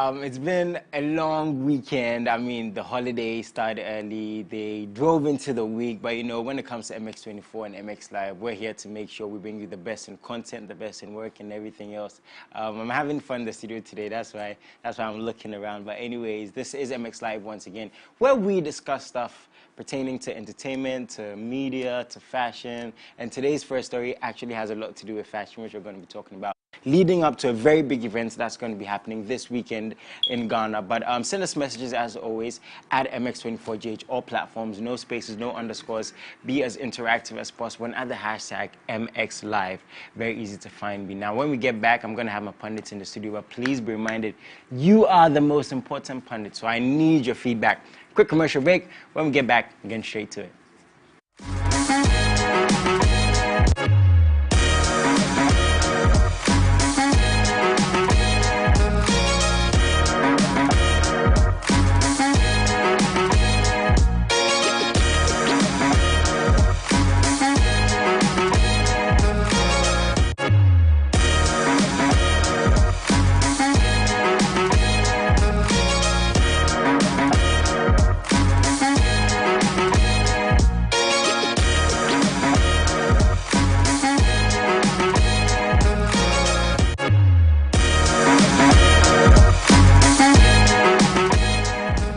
It's been a long weekend. I mean, the holidays started early. They drove into the week. But, you know, when it comes to MX24 and MX Live, we're here to make sure we bring you the best in content, the best in work, and everything else. I'm having fun in the studio today. That's why I'm looking around. But anyways, this is MX Live once again, where we discuss stuff pertaining to entertainment, to media, to fashion. And today's first story actually has a lot to do with fashion, which we're going to be talking about, leading up to a very big event that's going to be happening this weekend in Ghana. But send us messages, as always, at MX24GH, all platforms, no spaces, no underscores. Be as interactive as possible, and add the hashtag MXLive. Very easy to find me. Now, when we get back, I'm going to have my pundits in the studio, but please be reminded, you are the most important pundit, so I need your feedback. Quick commercial break. When we get back, again, straight to it.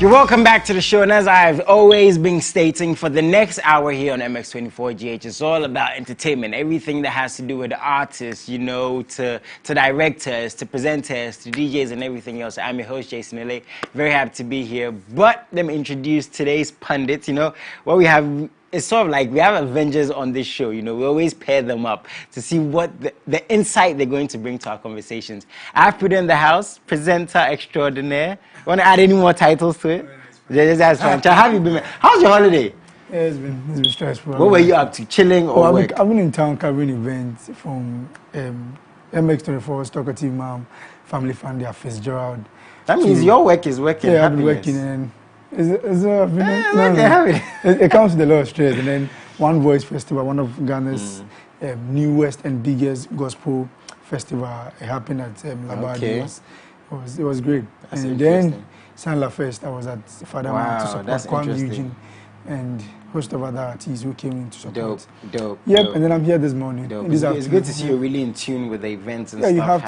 You're welcome back to the show, and as I've always been stating, for the next hour here on MX24GH, it's all about entertainment, everything that has to do with artists, you know, to directors, to presenters, to DJs, and everything else. I'm your host, Jason Ele. Very happy to be here, but let me introduce today's pundits. You know, what we have, it's sort of like we have Avengers on this show. You know, we always pair them up to see what the insight they're going to bring to our conversations. I have Prudent in the house, presenter extraordinaire. You want to add any more titles to it? That's fine. How have you been? How's your holiday? Yeah, it's been stressful. What were you up to? Chilling or work? I've been in town covering events from MX24, Stocker Team Mom, Family Fun, their Fitzgerald. That means your work is working. Yeah, I've been working, and it comes with a lot of stress. And then One Voice Festival, one of Ghana's newest and biggest gospel festival, happened at Labadi. Okay. It was great. That's and then Sanla Fest, I was at Father Man to support Kwame Eugene and host of other artists who came in to support. Dope. Yep, and then I'm here this morning. It's good to see you really in tune with the events and stuff. You have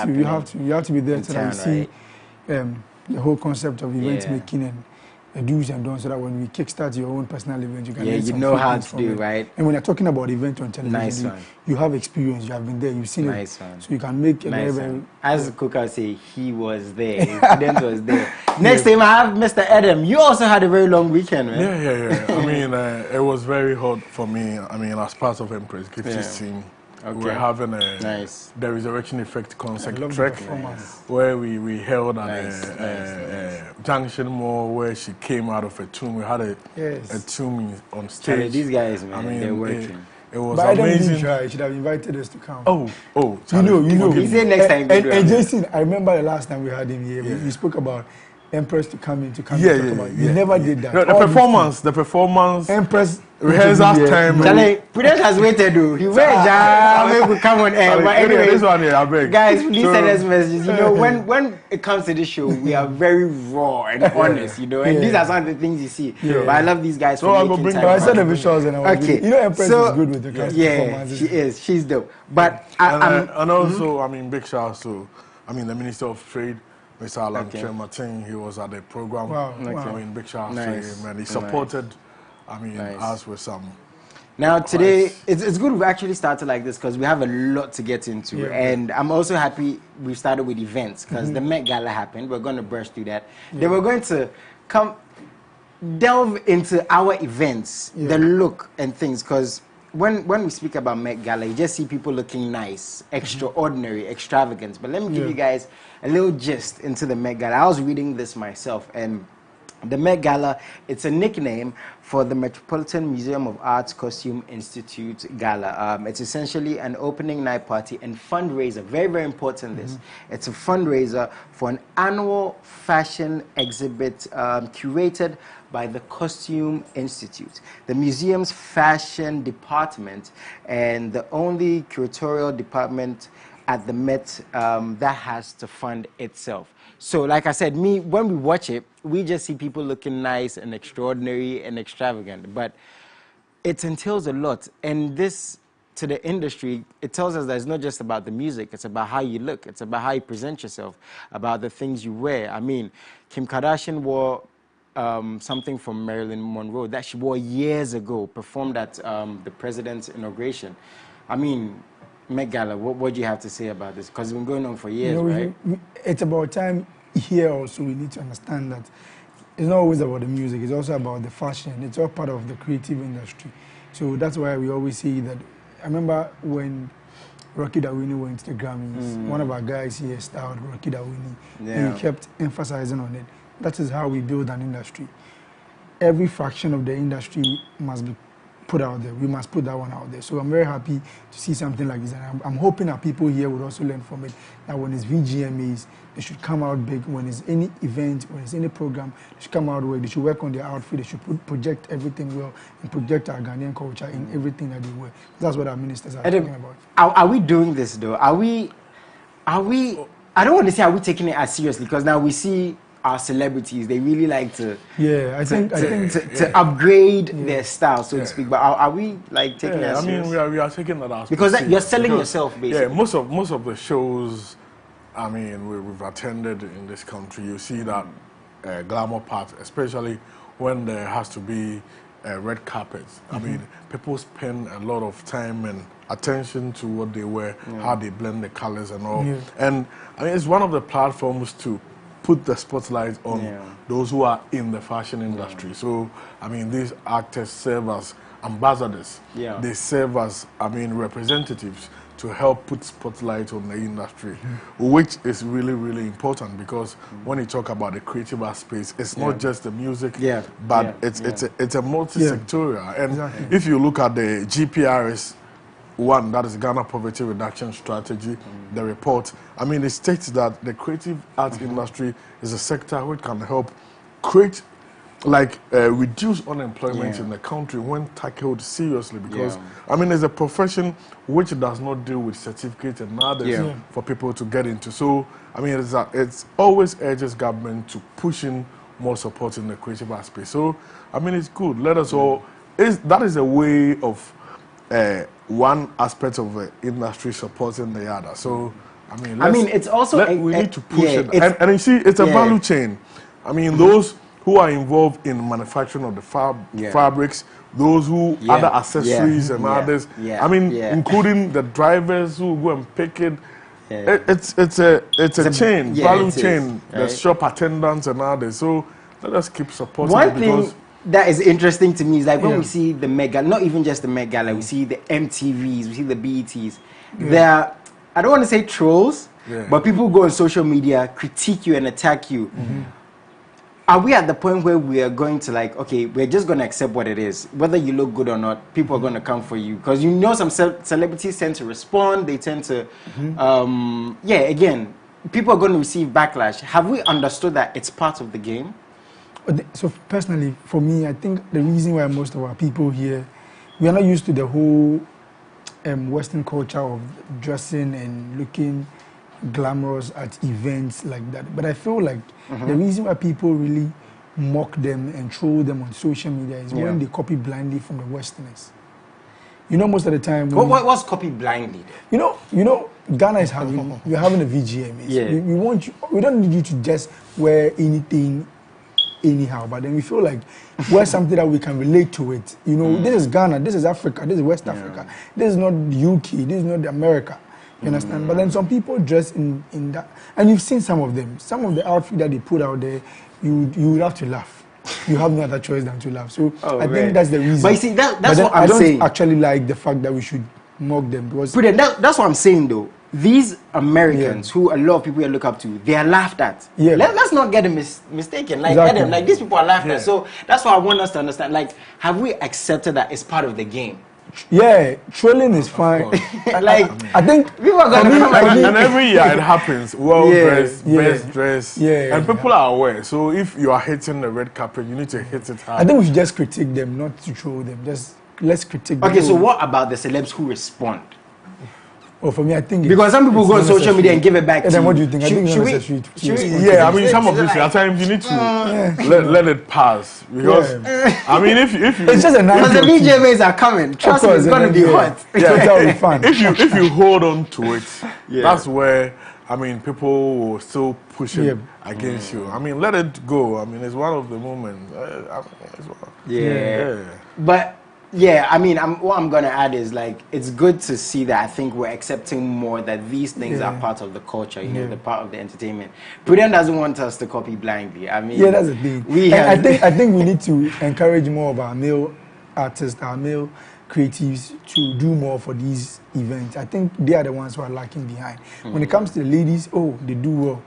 to be there so that you see the whole concept of event making and the do's and don'ts, so that when we kickstart your own personal event, you can you know how to do, right? And when you're talking about event on television, you have experience, you have been there, you've seen it, so you can make a very as Kuka say, he was there, his student was there. Next time I have Mr. Edem. You also had a very long weekend, man. Yeah. I mean, it was very hot for me. I mean, as part of Empress Gifty's team. Okay. We're having a The Resurrection Effect concert track where we held at Junction Mall where she came out of a tomb. We had a tomb on stage. These guys, man, I mean, they're working. It was amazing. She should have invited us to come. Oh. You know. He said next time. And Jason, I remember the last time we had him here. We spoke about Empress to come to talk about. You never did that. No, the performance. Empress rehearsal time. Charlie, Prudent has waited, though. He waited. Come on air. But anyway, this one here, I beg. Guys, please send us messages. You know, when it comes to this show, we are very raw and honest. You know, and these are some of the things you see. But I love these guys for making time. I said the visuals and I was you know, Empress is good with the performances. She is. She's dope. But and also, I mean, big shout out to, the Minister of Trade, Mr. Alan Martin. He was at the program. I mean, big shout out to him, and he supported. Us with some. Now today, it's good we actually started like this because we have a lot to get into, and I'm also happy we started with events because the Met Gala happened. We're going to burst through that. Then we're going to delve into our events, the look and things, because when we speak about Met Gala, you just see people looking nice, extraordinary, extravagant. But let me give you guys a little gist into the Met Gala. I was reading this myself, and the Met Gala, it's a nickname for the Metropolitan Museum of Art's Costume Institute Gala. It's essentially an opening night party and fundraiser. Very, very important this. It's a fundraiser for an annual fashion exhibit curated by the Costume Institute, the museum's fashion department, and the only curatorial department at the Met that has to fund itself. So, like I said, when we watch it, we just see people looking nice and extraordinary and extravagant, but it entails a lot. And this, to the industry, it tells us that it's not just about the music, it's about how you look, it's about how you present yourself, about the things you wear. I mean, Kim Kardashian wore something from Marilyn Monroe that she wore years ago, performed at the president's inauguration. I mean, Met Gala, what do you have to say about this? Because it's been going on for years, right? It's about time here also we need to understand that it's not always about the music, it's also about the fashion. It's all part of the creative industry. So that's why we always say that. I remember when Rocky Dawini went to the Grammys, one of our guys here styled Rocky Dawini, and he kept emphasizing on it. That is how we build an industry. Every fraction of the industry must be put out there. We must put that one out there. So I'm very happy to see something like this. And I'm hoping that people here would also learn from it. That when it's VGMAs, they should come out big. When it's any event, when it's any program, they should come out well. They should work on their outfit. They should project everything well and project our Ghanaian culture in everything that they wear. That's what our ministers are talking about. Are we doing this though? Are we, I don't want to say are we taking it as seriously, because now we see our celebrities, they really like to upgrade their style, so to speak. But are we like taking that? I mean, we are taking that as because you're selling yourself, basically. Yeah, most of the shows, I mean, we've attended in this country, you see that glamour part, especially when there has to be red carpets. I mean, people spend a lot of time and attention to what they wear, how they blend the colors and all. And I mean, it's one of the platforms to put the spotlight on those who are in the fashion industry. So, I mean, these actors serve as ambassadors. They serve as, I mean, representatives to help put spotlight on the industry, which is really, really important, because when you talk about the creative space, it's not just the music, but it's a multi-sectorial. And if you look at the GPRS, one, that is Ghana Poverty Reduction Strategy, the report. I mean, it states that the creative arts industry is a sector which can help create, like, reduce unemployment in the country when tackled seriously. Because, I mean, it's a profession which does not deal with certificates and others for people to get into. So, I mean, it's always urges government to push in more support in the creative art space. So, I mean, it's good. Let us all, that is a way of one aspect of the industry supporting the other. So, I mean, it's also we need to push it. And you see, it's a value chain. I mean, those who are involved in manufacturing of the fabrics, those who other accessories and others. I mean, including the drivers who go and pick it. It's a chain, value chain. Right? The shop attendants and others. So let us keep supporting. One thing that is interesting to me is like when we see the Met Gala, not even just the Met Gala, we see the MTVs, we see the BETs. There are, I don't want to say trolls, but people go on social media, critique you and attack you. Are we at the point where we are going to like, okay, we're just going to accept what it is, whether you look good or not, people are going to come for you? Because you know some celebrities tend to respond, they tend to, again, people are going to receive backlash. Have we understood that it's part of the game? So personally, for me, I think the reason why most of our people here, we are not used to the whole Western culture of dressing and looking glamorous at events like that. But I feel like the reason why people really mock them and troll them on social media is when they copy blindly from the Westerners. You know, most of the time. What's copy blindly? You know, Ghana is having we're having a VGMA. We don't need you to just wear anything anyhow, but then we feel like wear something that we can relate to it. You know, this is Ghana, this is Africa, this is West Africa. This is not the UK, this is not America. You understand? But then some people dress in that, and you've seen some of them. Some of the outfit that they put out there, you would have to laugh. You have no other choice than to laugh. So I think that's the reason. But you see, that's what I'm saying. I don't actually like the fact that we should mock them, because that's what I'm saying though. These Americans who a lot of people look up to, they are laughed at. Let's not get mistaken. Like Edem, like these people are laughed at. So that's why I want us to understand. Like, have we accepted that it's part of the game? Yeah, trolling is fine. Like, I think people are gonna and every year it happens. Well dressed, best dressed, and people are aware. So if you are hitting the red carpet, you need to hit it hard. I think we should just critique them, not to troll them. Just let's critique them. Okay, so what about the celebs who respond? Oh, for me, I think because some people go on social media and give it back to then you. what do you think? I think it's necessary. Yeah, I mean, some of this at times you need to let it pass because I mean, if you it's just a nice because the VJMAs are coming. Trust me, it's going to be hot. Yeah, that will be fun. If you hold on to it, that's where I mean people will still push it against you. I mean, let it go. I mean, it's one of the moments. But. Yeah, I mean, what I'm going to add is, like, it's good to see that I think we're accepting more that these things are part of the culture, you know, the part of the entertainment. Prudent doesn't want us to copy blindly. I mean... Yeah, that's the thing. I think we need to encourage more of our male artists, our male creatives to do more for these events. I think they are the ones who are lacking behind. When it comes to the ladies, they do well.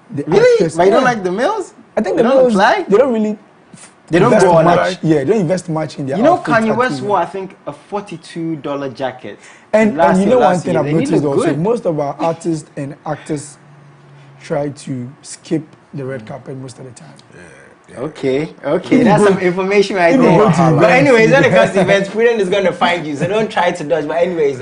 The really? actors, but you don't like the males? I think they don't apply? They don't really... They don't go much. Yeah, they don't invest much in their. You know, Kanye West wore, I think, a $42 jacket. And you know one thing I've noticed also, most of our artists and actors try to skip the red carpet most of the time. Okay, that's some information right there. But anyways, when it comes to events, Prudent is going to find you, so don't try to dodge. But anyways,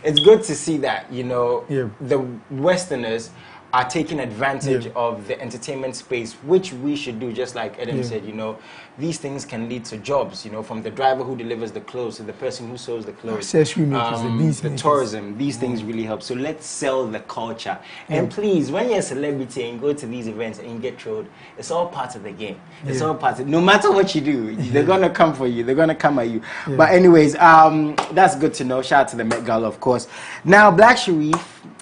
it's good to see that, you know, the Westerners are taking advantage of the entertainment space, which we should do, just like Edem said, you know, these things can lead to jobs, you know, from the driver who delivers the clothes to the person who sews the clothes. The tourism, these things really help. So let's sell the culture. And please, when you're a celebrity and you go to these events and you get trolled, it's all part of the game. It's all part of, no matter what you do, they're going to come for you. They're going to come at you. But anyways, that's good to know. Shout out to the Met Gala, of course. Now, Black Sharif,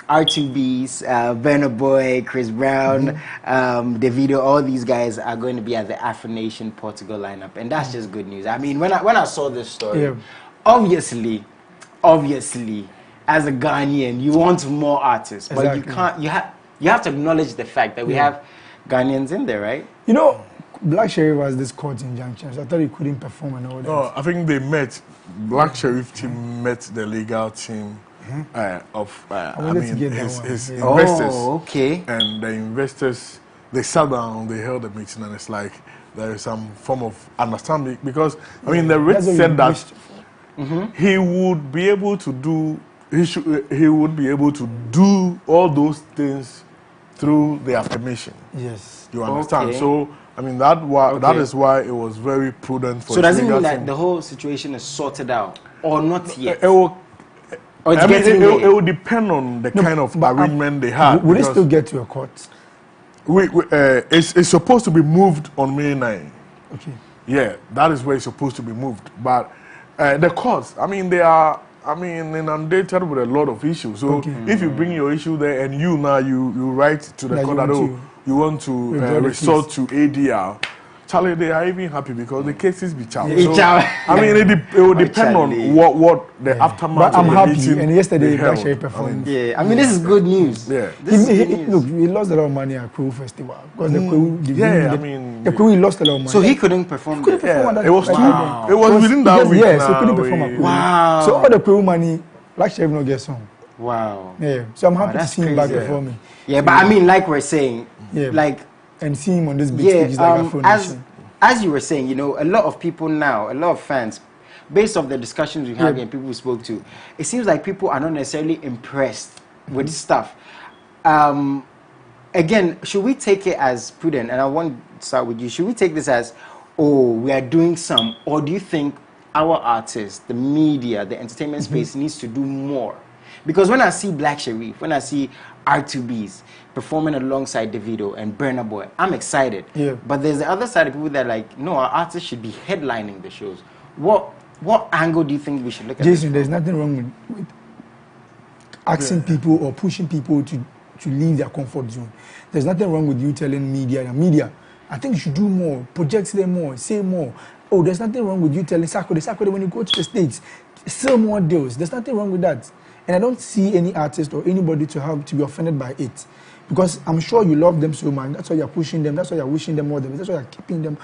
R2B's, Burna Boy, Chris Brown, Davido, all these guys are going to be at the Afro Nation Portugal lineup, and that's just good news. I mean, when I saw this story, obviously, as a Ghanaian, you want more artists, but you can't. You have to acknowledge the fact that we have Ghanaians in there, right? You know, Black Sharif has this court injunction, so I thought he couldn't perform and all that. No, I think they met. Black Sharif team met the legal team. Of his investors. And the investors, they sat down, they held a meeting, and it's like there is some form of understanding because I mean the rich said that he would be able to do he would be able to do all those things through their permission. Yes. You understand? So I mean that is why it was very prudent for. So does it mean that the whole situation is sorted out or not yet? It will depend on the kind of arrangement they have. Will it still get to a court? It's supposed to be moved on May 9. Okay. Yeah, that is where it's supposed to be moved. But the courts, I mean, they are, inundated with a lot of issues. So if you bring your issue there and you write to the court that you want to resort to ADR, Charlie, they are even happy because the cases be charged. So, I mean, it will depend on what the aftermath. But I'm happy. And yesterday, Black Sharif performed. I mean, this is good news. Look, he lost a lot of money at Crew Festival because the Crew he lost a lot of money. So he couldn't perform. It was it was within that week. Yeah, so he couldn't perform at Crew. Wow. So all the Crew money, Black Sharif no get some. Wow. Yeah. So I'm happy to see him back performing. Yeah, but I mean, like we're saying, like. And see him on this big stage like Afro Nation. As you were saying, you know, a lot of people now, a lot of fans, based off the discussions we had and people we spoke to, it seems like people are not necessarily impressed with stuff. Again, should we take it as Prudent? And I want to start with you. Should we take this as, we are doing some, or do you think our artists, the media, the entertainment space needs to do more? Because when I see Black Sharif, when I see R2Bs performing alongside Davido and Burna Boy, I'm excited. But there's the other side of people that are like, no, our artists should be headlining the shows. What angle do you think we should look at? Jason, there's nothing wrong with asking people or pushing people to leave their comfort zone. There's nothing wrong with you telling media, I think you should do more, project them more, say more. Oh, there's nothing wrong with you telling Sakode when you go to the States, sell more deals. There's nothing wrong with that. And I don't see any artist or anybody to be offended by it. Because I'm sure you love them so much. That's why you're pushing them. That's why you're wishing them more. That's why you're keeping them.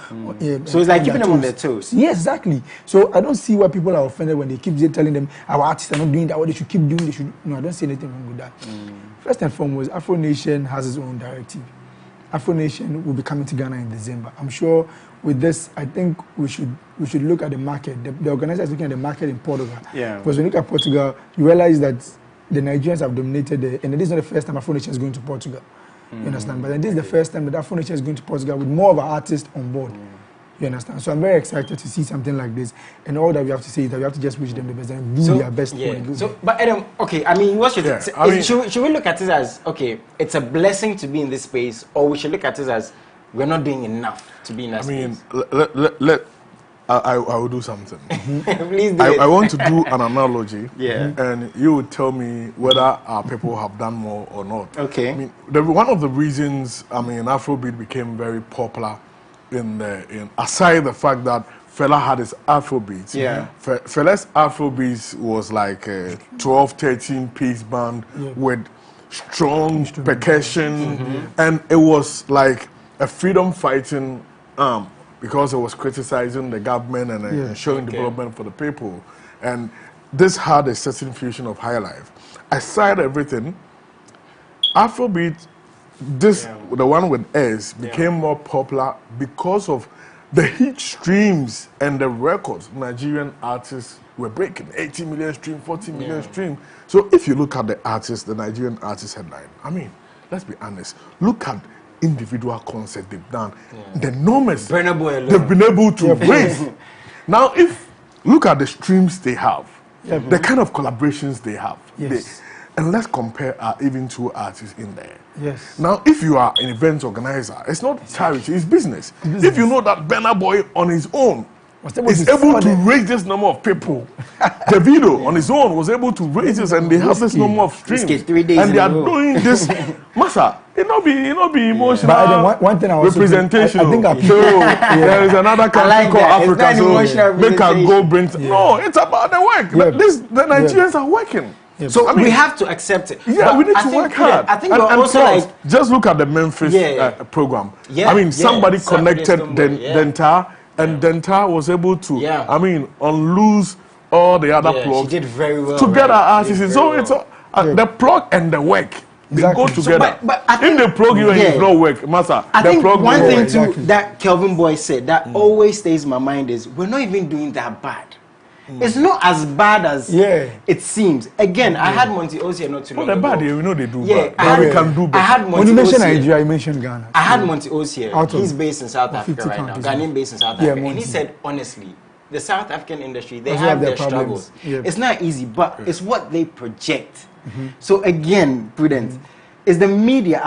So it's like keeping them on their toes. Yes, exactly. So I don't see why people are offended when they keep telling them our artists are not doing that. What they should keep doing. No, I don't see anything wrong with that. First and foremost, Afro Nation has its own directive. Afro Nation will be coming to Ghana in December. I'm sure with this, I think we should look at the market. The organizer is looking at the market in Portugal. Yeah. Because when you look at Portugal, you realize that the Nigerians have dominated and this is not the first time Afro Nation is going to Portugal. You understand? But this is the first time that Afro Nation is going to Portugal with more of an artist on board. You understand? So I'm very excited to see something like this. And all that we have to say is that we have to just wish them the best and do their best. So, but Edem, okay, I mean, what should should we look at it as, okay, it's a blessing to be in this space, or we should look at it as we're not doing enough to be in that space? I will do something. Please do I want to do an analogy, Yeah. and you will tell me whether our people have done more or not. Okay. I mean, one of the reasons, Afrobeat became very popular aside the fact that Fela had his Afrobeats. Yeah. Fela's Afrobeats was like a 12, 13-piece band with strong percussion, and it was like a freedom fighting because it was criticizing the government and showing development for the people. And this had a certain fusion of high life. Aside everything, Afrobeat, the one with S, became more popular because of the hit streams and the records Nigerian artists were breaking. 80 million stream, 40 million stream. So if you look at the artists, the Nigerian artist headline, I mean, let's be honest, look at individual concerts they've done, the numbers they've been able to raise. Now, if look at the streams they have, the kind of collaborations they have, and let's compare even two artists in there. Now, if you are an event organizer, it's not charity, it's business. If you know that Burna Boy on his own is able to raise this number of people. The video on his own was able to raise this, and they have this number of streams, 3 days and they are doing this. Massa, it not be emotional. But one thing I was representation. I think there is another country called Africa, so they can go bring. No, it's about the work. The Nigerians are working. So we have to accept it. Yeah, we need to work hard. I think we're also like, just look at the Memphis program. I mean, somebody connected Denta. And Denta was able to, unloose all the other plugs. She did very well. To get our artists. So it's the plug and the work. They go together. So, but I think, if they plug you and you don't work, Massa, I think one thing too that Kelvin Boy said that always stays in my mind is we're not even doing that bad. It's not as bad as it seems. Again, I had Monty Oz here not too long ago. Bad, we know they do bad. We can do better. When you mention Nigeria, you mentioned Ghana. I had Monty Oz here. He's based in South Africa right now. Ghanaian based in South Africa. And he said, honestly, the South African industry, they have their struggles. It's not easy, but it's what they project. So again, Prudent, is the media,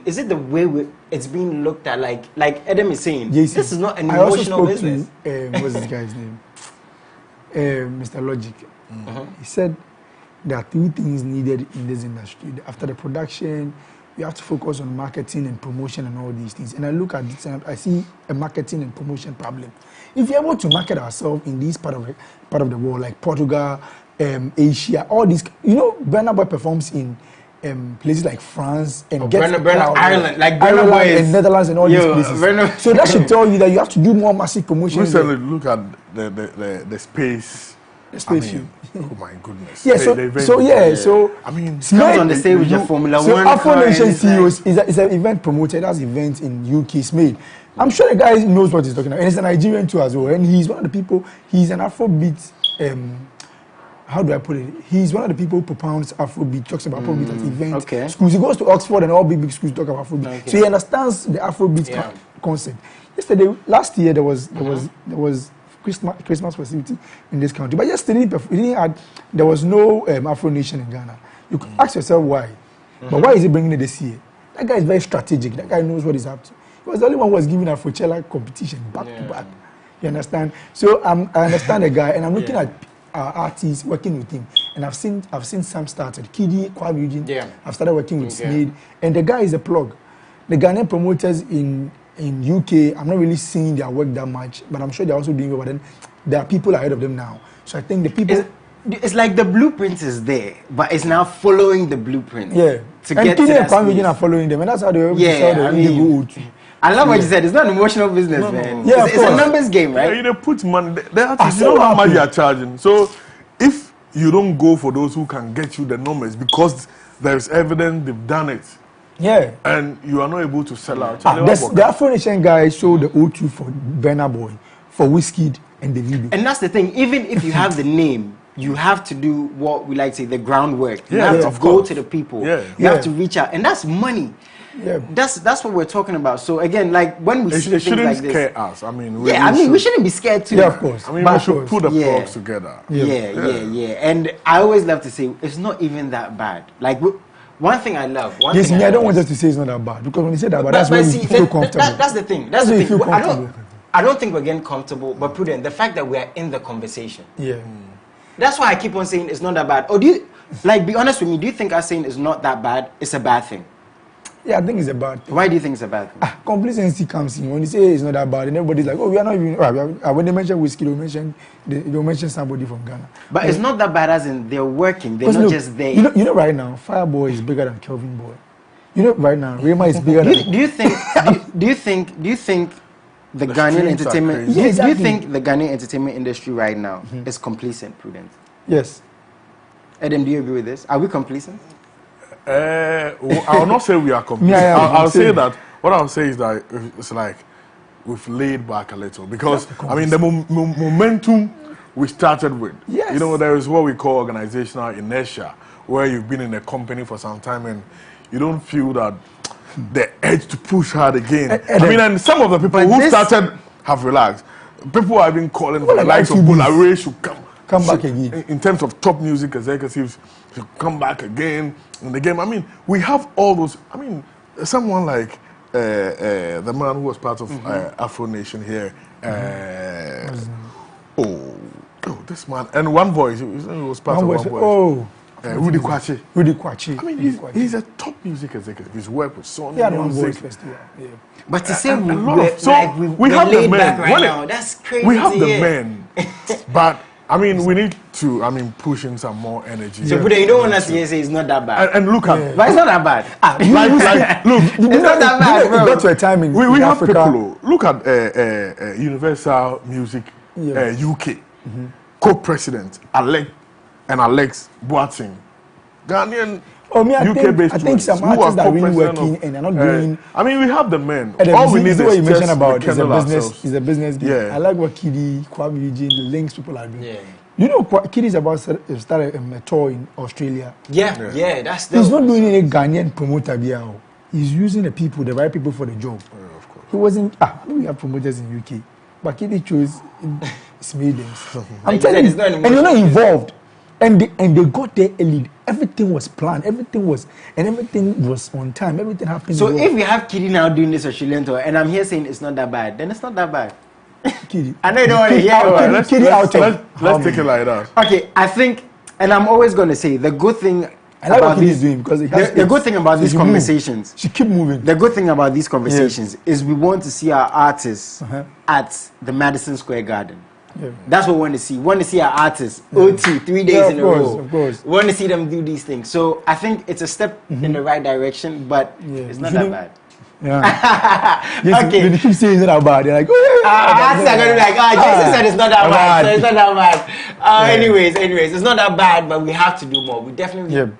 is it the way it's being looked at? Like Edem is saying, this is not an emotional business. What's this guy's name? Mr. Logic. He said there are 3 things needed in this industry. After the production, you have to focus on marketing and promotion and all these things. And I look at this and I see a marketing and promotion problem. If you're able to market ourselves in this part of the world, like Portugal, Asia, all these, Burna Boy performs in places like France and Ireland, like Ireland and Netherlands and all these places. So that should tell you that you have to do more massive promotion. Recently, look at the space. The space show. Oh my goodness. Yeah. So I mean, comes on the stage with your Formula 1 so Afro Nation CEOs is an event promoter. That's event in UK. Smade. I'm sure the guy knows what he's talking about, and he's a Nigerian too as well. And he's one of the people. He's an Afrobeat. How do I put it? He's one of the people who propounds Afrobeat, talks about Afrobeat at events, schools. He goes to Oxford and all big schools talk about Afrobeat. So he understands the Afrobeat concept. Last year there was Christmas festivity in this country, but yesterday there was no Afro Nation in Ghana. You could ask yourself why, but why is he bringing it this year? That guy is very strategic. That guy knows what he's up to. He was the only one who was giving Afrochella competition back to back. You understand? So I understand the guy, and I'm looking at artists working with him, and I've seen some started. Kiddy, Kwab Eugene, I've started working with Smade, and the guy is a plug. The Ghanaian promoters in UK, I'm not really seeing their work that much, but I'm sure they're also doing well. But then there are people ahead of them now, so I think the people. It's like the blueprint is there, but it's now following the blueprint. Yeah, to get to that Kwab are following them, and that's how they sell the Indigo O2. I love what you said. It's not an emotional business, man. Yeah, it's a numbers game, right? Yeah, you put money. You know how much you are charging. So if you don't go for those who can get you the numbers because there is evidence they've done it. Yeah. And you are not able to sell out. The Afro Nation guys showed the O2 for Burna Boy, for Wizkid and the video. And that's the thing. Even if you have the name, you have to do what we like to say, the groundwork. You have to go to the people. You have to reach out, and that's money. Yeah, that's what we're talking about. So again, like when we see things like this, scare us. I mean, we shouldn't be scared too. Yeah, of course. I mean, we should put the plugs together. Yeah. And I always love to say it's not even that bad. Like one thing I love. I don't want us to say it's not that bad, because when you say that bad, that's when you feel comfortable. That's the thing. That's the thing. I don't think we're getting comfortable, but Prudent, the fact that we are in the conversation. Yeah. That's why I keep on saying it's not that bad. Or do you, like, be honest with me, do you think us saying it's not that bad, it's a bad thing? Yeah, I think it's a bad thing. Why do you think it's a bad thing? Complacency comes in. When you say it's not that bad, and everybody's like, oh, we are not even... when they mention whiskey, they'll mention somebody from Ghana. But it's not that bad as in they're working. They're not just there. You know right now, Fireboy is bigger than Kelvin Boy. You know right now, Rema is bigger than... Do you think the Ghanaian entertainment... Yes, do you think the Ghanaian entertainment industry right now is complacent, Prudent? Yes. Edem, do you agree with this? Are we complacent? I will not say we are complacent. I'll say that, what I'll say is that it's like we've laid back a little, because I mean the momentum we started with, you know, there is what we call organizational inertia, where you've been in a company for some time and you don't feel that the edge to push hard again. I mean, and some of the people who started have relaxed. People have been calling for the likes of Bola should come back again. In terms of top music executives, to come back again in the game. I mean, we have all those. I mean, someone like the man who was part of Afro Nation here. This man. And One Voice, he was part of One Voice. Rudy Kwachi. I mean, he's a top music executive. He's worked with Sony. Yeah, One Voice Festival. Yeah. But to say we have the men right now, that's crazy. We have the men, but I mean, we need to, push in some more energy. So, but you don't want us to say it's not that bad. And look at, but it's not that bad. Look, it's not that bad, bro. That's your timing. We have people. Look at Universal Music UK co-president Alex Boateng, Ghanaian. I think some artists that are really working and they're not doing. I mean, we have the men. All we need is what you mentioned about is a business. Is a business game. Yeah. I like what Kiddy, Kwame Eugene, the links people are doing. Yeah. You know, Kiddy is about to start a tour in Australia. Yeah, that's. He's not doing any Ghanaian promoter here. He's using the right people for the job. Of course. He wasn't. We have promoters in UK, but Kiddy chose Sweden. I'm telling you, and you're not involved. And they got there early. Everything was planned. Everything was on time. Everything happened. So if we have Kiddy now doing this Australian tour, and I'm here saying it's not that bad, then it's not that bad. Kiddy. I know you don't want to hear it. Kiddy out. Let's take it like that. Okay, I think, and I'm always going to say the good thing. I like what he's doing, because the good thing about these conversations. She keep moving. The good thing about these conversations is we want to see our artists at the Madison Square Garden. Yeah. That's what we want to see. We want to see our artists OT 3 days in a row. Of course. We want to see them do these things. So I think it's a step in the right direction, but it's not that bad. Yeah. Yes, okay. When you keep saying it's not that bad, they're like, artists are going to be like, Jason said it's not that bad, so it's not that bad. Anyways, it's not that bad, but we have to do more. We definitely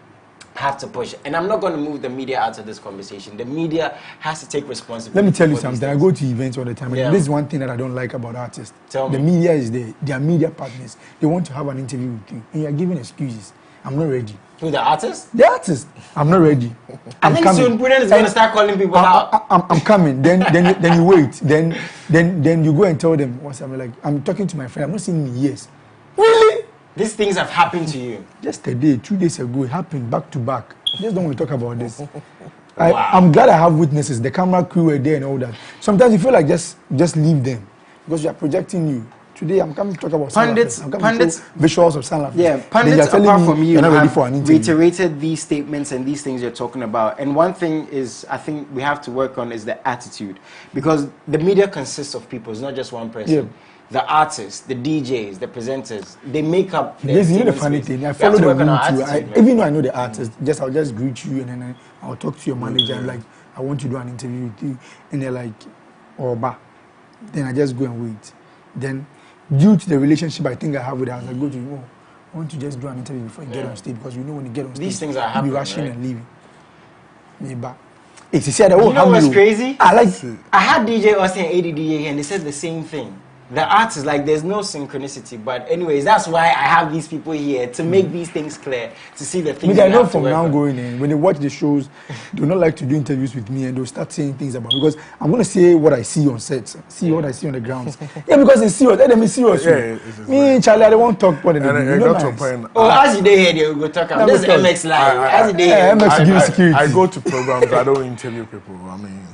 have to push. And I'm not going to move the media out of this conversation. The media has to take responsibility. Let me tell you something. I go to events all the time. And this is one thing that I don't like about artists. Tell me. The media is there. They are media partners. They want to have an interview with you. And you are giving excuses. I'm not ready. Who, the artist? The artist. I'm not ready. I think soon Prudent is going to start calling people out. I'm coming. Then you wait. Then you go and tell them what's happening. Like, I'm talking to my friend. I'm not seeing him in years. Really? These things have happened to you. Just a day, 2 days ago, it happened back to back. I just don't want to talk about this. I'm glad I have witnesses. The camera crew were there and all that. Sometimes you feel like just leave them, because you are projecting you. Today I'm coming to talk about pundits, visuals of San Lafayette. Yeah, pundits apart from you have reiterated these statements and these things you're talking about. And one thing is, I think we have to work on is the attitude, because the media consists of people. It's not just one person. Yeah. The artists, the DJs, the presenters, they make up. You know the funny thing, I follow them too. Even though I know the artist, I'll just greet you and then I'll talk to your manager and like, I want to do an interview with you, and they're like, bah. Then I just go and wait. Then, due to the relationship I think I have with her, I go to you. I want to just do an interview before you get on stage, because you know when you get on stage, these things are happening, you're rushing and leaving. You know what's crazy? I had DJ Austin and ADDA and they said the same thing. the artists, like, there's no synchronicity. But anyways, that's why I have these people here to make these things clear, to see the things. I know from now going in, when they watch the shows, they do not like to do interviews with me, and they'll start saying things about, because I'm going to say what I see on sets, see what I see on the grounds. Yeah, because it's serious. Edem is serious. Yeah, me, Charlie, I don't want to talk about it. As you day here, they will go talk about this MX Live. As you day here, MX gives security. I go to programs, I don't interview people. I mean,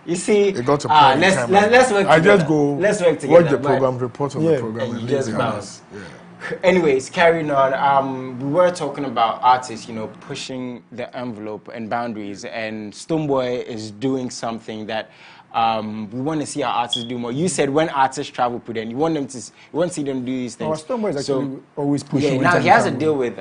you see, it got to let's work together. I just go let's work together, watch the program, report on the program, and you just bounce. Anyways, carrying on, we were talking about artists, you know, pushing the envelope and boundaries, and Stonebwoy is doing something that we want to see our artists do more. You said when artists travel, Prudent, you want them to, you want to see them do these things. Stonebwoy is actually always pushing. Yeah, now he has a deal with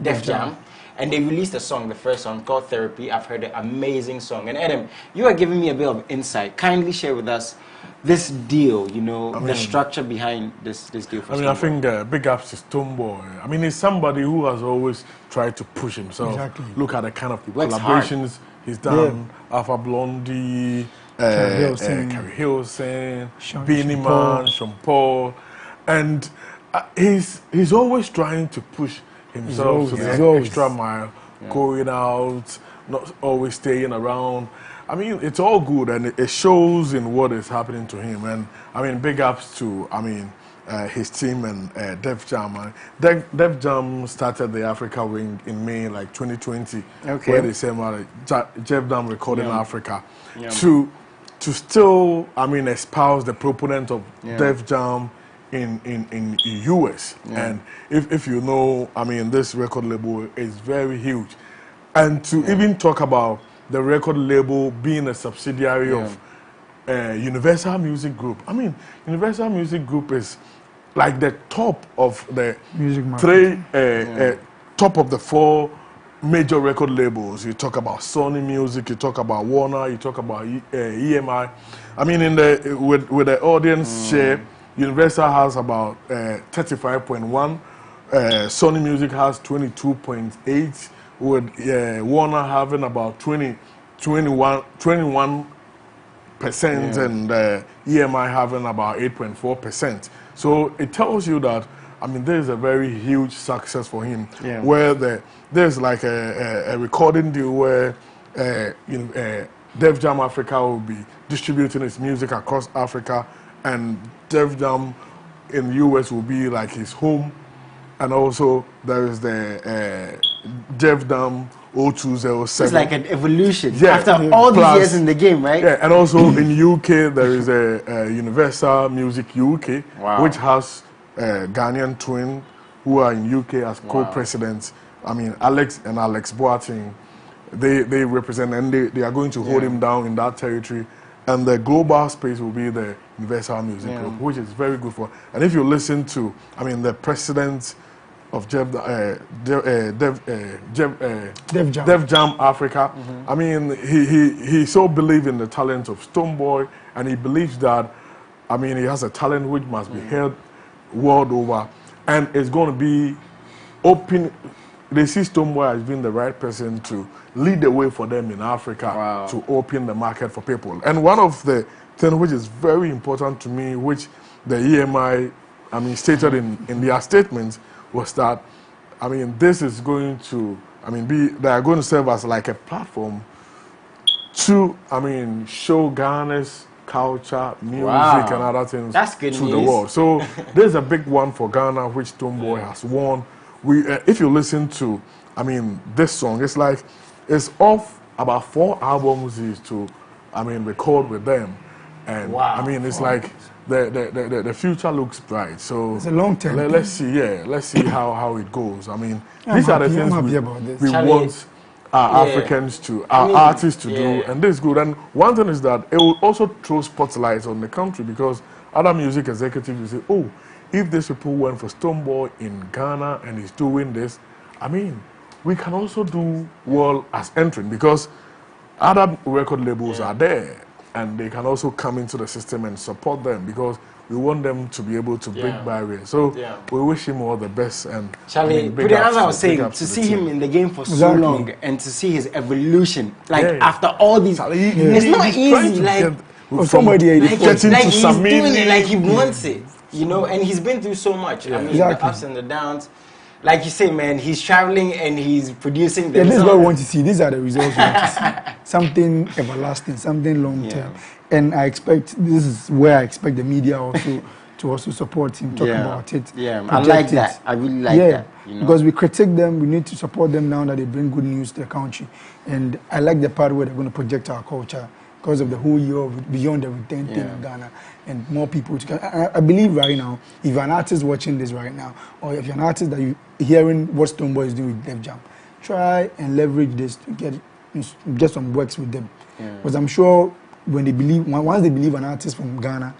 Def Jam. And they released a song, the first song, called Therapy. I've heard an amazing song. And Edem, you are giving me a bit of insight. Kindly share with us this deal, you know, the structure behind this deal for I think big ups to Stonebwoy. I mean, he's somebody who has always tried to push himself. Exactly. Look at the kind of collaborations he's done. Alpha Blondie, Carrie Hilson, Beanie Man, Sean Paul. And he's always trying to push himself to the extra mile, going out, not always staying around. I mean, it's all good, and it shows in what is happening to him. And I mean, big ups to his team and Def Jam. Def Jam started the Africa wing in May, like 2020, where they said, Jeff Dam recording Africa, to still, espouse the proponent of Def Jam in US. And if you know, this record label is very huge. And to even talk about the record label being a subsidiary of Universal Music Group. Universal Music Group is like the top of the top of the 4 major record labels. You talk about Sony Music, you talk about Warner, you talk about EMI. With the audience share, Universal has about 35.1. Sony Music has 22.8. With Warner having about 21%, and EMI having about 8.4%. So it tells you that there is a very huge success for him. Where there's like a recording deal where Def Jam Africa will be distributing his music across Africa, and Def Jam in the US will be like his home. And also there is the Def Jam 0207. It's like an evolution after all these years in the game, right? Yeah, and also in UK there is a Universal Music UK, which has Ghanaian twin who are in UK as co-presidents. Alex and Alex Boateng, they represent, and they are going to hold him down in that territory. And the global space will be the Universal Music Group, which is very good for. And if you listen to, the president of Def Jam Africa, he so believes in the talent of Stonebwoy, and he believes that, he has a talent which must be heard world over, and it's going to be open. They see Stonebwoy as being the right person to lead the way for them in Africa to open the market for people. And one of the things which is very important to me, which the EMI, stated in their statements, was that, this is going to, they are going to serve as like a platform to, show Ghana's culture, music, and other things to the world. So there's a big one for Ghana, which Stonebwoy has won. If you listen to, this song, it's like, it's off about 4 albums he used to, record with them. And it's like, the future looks bright. So it's a long term. Let's see how it goes. These are the things we want our Africans to, our artists to do, and this is good. And one thing is that it will also throw spotlights on the country, because other music executives will say, oh, if these people went for Stonebwoy in Ghana and he's doing this, we can also do well as entering, because other record labels are there, and they can also come into the system and support them, because we want them to be able to break barriers. So we wish him all the best. And Charlie, but as I was saying, to see him in the game for so long and to see his evolution, like after all these, it's not easy. Like somebody like he's doing it like he wants it, you know, and he's been through so much. I mean, the ups and the downs. Like you say, man, he's traveling and he's producing the this is what we want to see. These are the results we want to see. Something everlasting, something long term. And I expect, this is where I expect the media also to also support him, talk about it. Yeah, I like that. I really like that. You know? Because we critique them, we need to support them now that they bring good news to the country. And I like the part where they're going to project our culture because of the whole year of Beyond Everything thing in Ghana. And more people. I believe right now, if you're an artist watching this right now, or if you're an artist that you're hearing what Stonebwoy is doing with Def Jam, try and leverage this to get some works with them. Because I'm sure when they believe, once they believe an artist from Ghana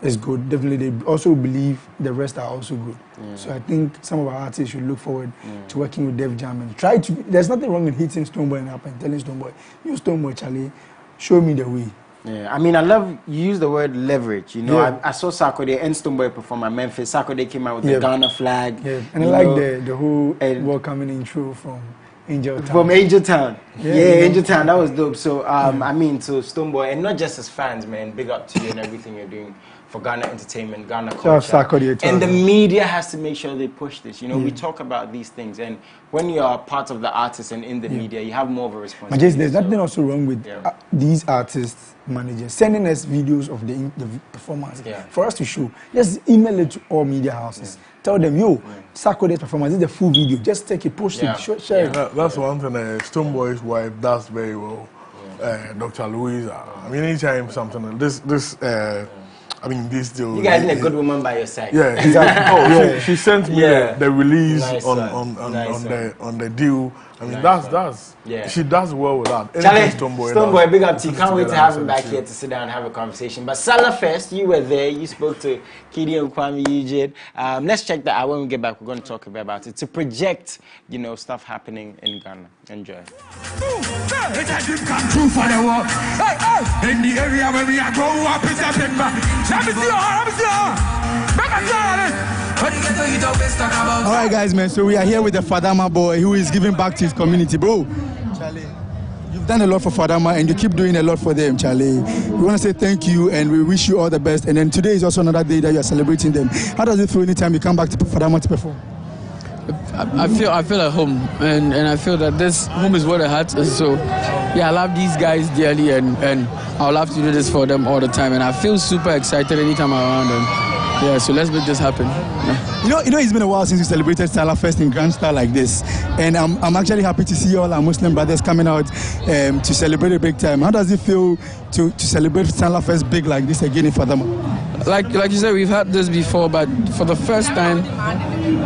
is good, definitely they also believe the rest are also good. So I think some of our artists should look forward to working with Def Jam and try to. There's nothing wrong with hitting Stonebwoy and up and telling Stonebwoy, you Stonebwoy, Charlie, show me the way. Yeah, I mean, I love you use the word leverage. You know, I saw Sarkodie and Stonebwoy perform at Memphis. Sarkodie came out with the Ghana flag. And I like the whole welcoming intro from Angel Town. From Angel Town. Angel Town. That was dope. So, I mean, to Stonebwoy, and not just as fans, man, big up to you and everything you're doing for Ghana entertainment, Ghana culture. And the media has to make sure they push this. You know, we talk about these things, and when you are part of the artists and in the media, you have more of a responsibility. But there's nothing also wrong with these artists, managers, sending us videos of the performance for us to show. Just email it to all media houses. Tell them, yo, Sarkodie's performance is the full video. Just take it, post it, share it. That's one thing Stonebwoy's wife does very well. Dr. Louisa. I mean, anytime something I mean, this deal. You guys need a good woman by your side. Yeah, exactly. She sent me the release on the deal. I mean, that's she does well with that. Charlie, Stonebwoy, big up to you. Can't wait to have him back here to sit down and have a conversation. But Salah Fest, you were there. You spoke to Kidi and Kwame Eugene. Let's check that out. When we get back, we're going to talk a bit about it to project, you know, stuff happening in Ghana. Enjoy. It's a dream come true for the world. Hey, in the area where we are growing up, it's a big man. Let me see All right, guys, man. So we are here with the Fadama boy who is giving back to his community, bro. Charlie, you've done a lot for Fadama and you keep doing a lot for them, Charlie. We want to say thank you and we wish you all the best. And then today is also another day that you are celebrating them. How does it feel anytime you come back to Fadama to perform? I feel at home, and I feel that this home is where the heart is. So, yeah, I love these guys dearly, and I'll love to do this for them all the time. And I feel super excited anytime I'm around them. Yeah, so let's make this happen. Yeah. You know, it's been a while since we celebrated Salah Fest in grand style like this, and I'm actually happy to see all our Muslim brothers coming out to celebrate a big time. How does it feel to celebrate Salah Fest big like this again in Fadama? Like you said, we've had this before, but for the first time,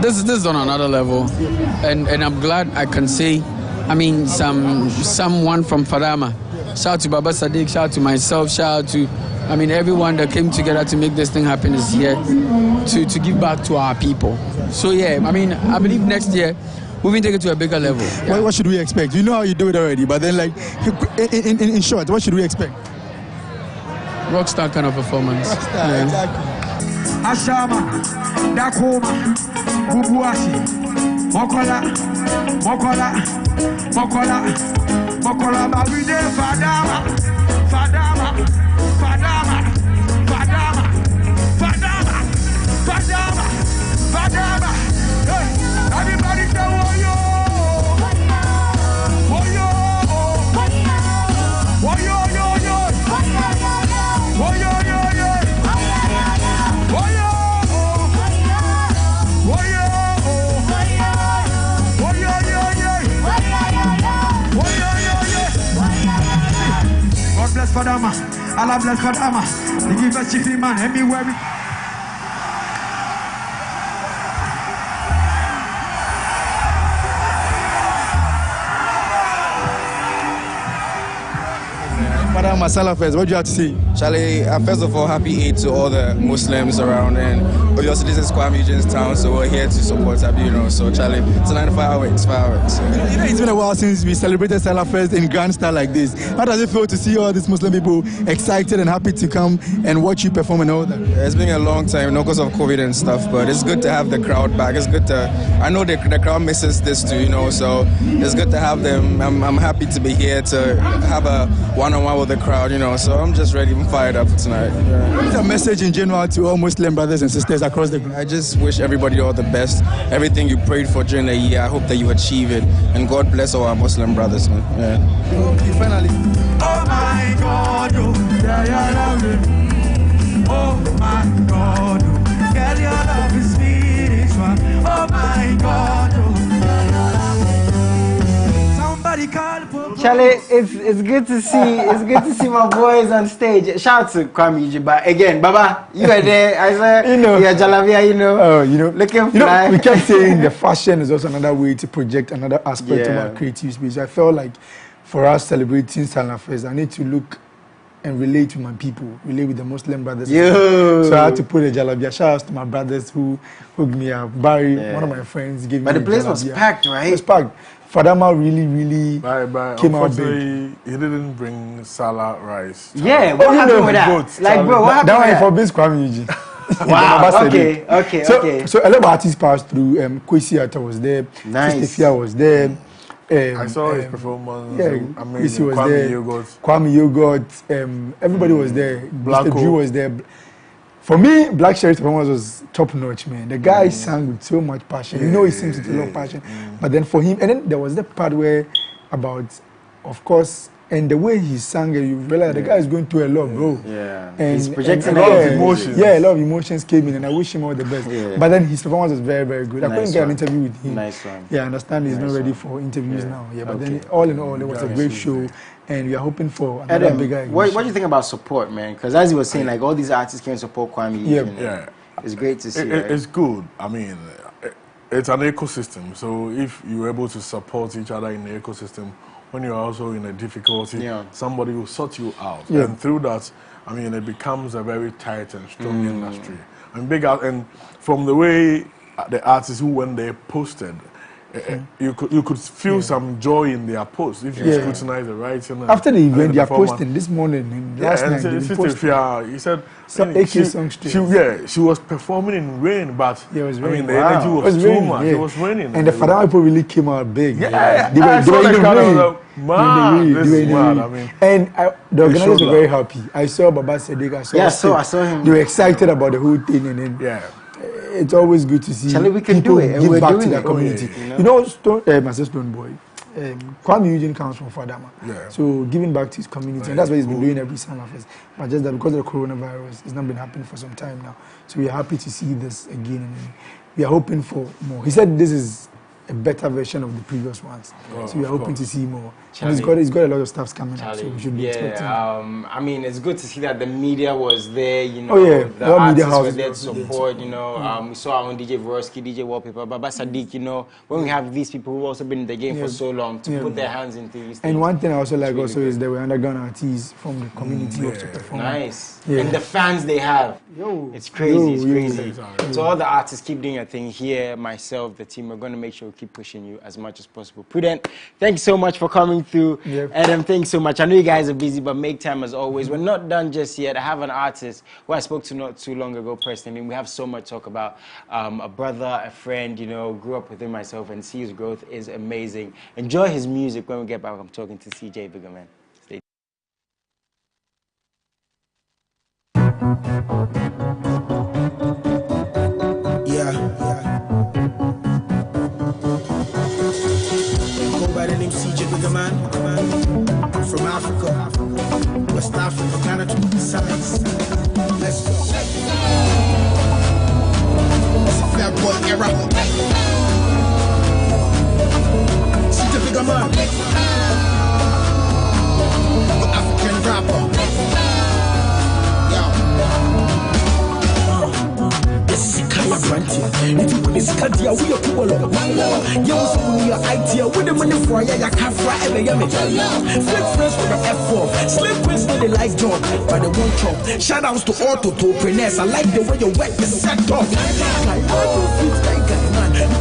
this is on another level, and I'm glad I can say, I mean, someone from Fadama. Shout out to Baba Sadiq, shout out to myself, shout out to, I mean, everyone that came together to make this thing happen is here to give back to our people. So yeah, I mean, I believe next year we will take it to a bigger level. Yeah. What should we expect? You know how you do it already, but then like, in short, what should we expect? Rockstar kind of performance. Rockstar, exactly. Ashama, Dakoma, Bubuashi, Mokola, Babide, Fadama, Hey, everybody say Woyo, God bless Fadama. Allah bless Fadama. He give us chiefy man everywhere. Fadama Salah Fest, what do you have to say? Charlie, first of all, happy Eid to all the Muslims around, and obviously this is Kwame Eugene's town, so we're here to support Abi, you know. So Charlie, it's 9 fireworks. So. You know, it's been a while since we celebrated Salah Fest in grand style like this. How does it feel to see all these Muslim people excited and happy to come and watch you perform and all that? Yeah, it's been a long time, you know, because of COVID and stuff, but it's good to have the crowd back. It's good to, I know the crowd misses this too, you know, so it's good to have them. I'm happy to be here to have a one-on-one with the crowd, you know, so I'm just ready. I'm fired up tonight. Yeah. What is a message in general to all Muslim brothers and sisters across the globe? I just wish everybody all the best. Everything you prayed for during the year, I hope that you achieve it. And God bless all our Muslim brothers, man. Yeah. Okay, finally. Oh my God, oh, yeah, yeah, oh my God, oh, girl, your love is spiritual. Oh my God, oh. Somebody call for Charlie, it's good to see my boys on stage. Shout out to Kwame Eugene, but again, Baba, you were there. I said, you're Jalavia, looking fly. We kept saying the fashion is also another way to project another aspect of our creative space. I felt like for us celebrating Salah Fest, I need to look and relate to my people, relate with the Muslim brothers. So I had to put a jalabia. Shout out to my brothers who hooked me up. Barry, one of my friends, gave me. But the place was packed, right? It was packed. Fadama really came out big. He didn't bring salad rice. Yeah, what happened with that? Like, bro, what happened with that? That one for Kwame Eugene. Wow, okay. So a lot of artists passed through. Kwesi Atta was there. Nice. Stefia was there. I saw his performance. Yeah, amazing. was Kwame there. Yogurt. Kwame Yogurt. Everybody was there. Black Mr. Drew was there. For me, Black Sherry's performance was top notch, man. The guy sang with so much passion. He sings with a lot of passion. But then for him, and then there was the part where about, of course, and the way he sang it, you realize the guy is going through a lot, bro. Yeah. And he's projecting a lot of emotions. Yeah, a lot of emotions came in, and I wish him all the best. Yeah. But then his performance was very, very good. I couldn't get an interview with him. Nice one. Yeah, I understand he's not ready for interviews now. Yeah, but then all in all, it was a great show. And we are hoping for another bigger. What do you think about support, man? Because as you were saying, like all these artists can support Kwame. Yeah. It's great to see. It's good. I mean, it's an ecosystem. So if you're able to support each other in the ecosystem, when you're also in a difficulty, somebody will sort you out. Yeah. And through that, I mean, it becomes a very tight and strong industry. And from the way the artists who, when they posted, you could feel some joy in their posts if you scrutinize the writing. After the event, they are posting this morning, last night. He said, she was performing in rain, but the energy was too much. It was raining. And the Fadama people really came out big. Yeah, they were in the rain. Man, and the organizers were very happy. I saw Baba Sadiq. I saw him. They were excited about the whole thing, and then it's always good to see we can people do it, and give we're back doing to their it. community. My sister Stone Boy, Kwame Eugene comes from Fadama, so giving back to his community, and that's what he's been doing every summer fest. But just that because of the coronavirus, it's not been happening for some time now. So we are happy to see this again, and we are hoping for more. He said this is a better version of the previous ones, so we are hoping to see more. And he's got a lot of stuff coming up, so we should be expecting. I mean, it's good to see that the media was there. The all artists media were there to support. We saw our own DJ Vorosky, DJ Wallpaper, Baba Sadiq. When we have these people who've also been in the game for so long to put their hands into these things. And one thing I also like is there were underground artists from the community also performing. Nice. And the fans they have. It's crazy. It's crazy. So all the artists keep doing your thing here. Myself, the team, we're going to make sure we keep pushing you as much as possible. Prudent, thank you so much for coming through. Edem, thanks so much. I know you guys are busy, but make time as always. We're not done just yet. I have an artist who I spoke to not too long ago personally. We have so much to talk about. A brother, a friend, grew up with him myself, and see his growth is amazing. Enjoy his music. When we get back, I'm talking to CJ Biggerman. Stay tuned. By the name CJ Biggerman, from Africa, West Africa, Ghana to the sides. Let's go. It's a fair boy era. CJ Biggerman, African rapper. Kaya Branty, it is Kadia, we are people of Yellow, your idea with the money for ya Kafra and the Yammy. Flip fresh with the F4, slip queens with the life job by the one chop. Shout outs to entrepreneurs. I like the way your work is set up.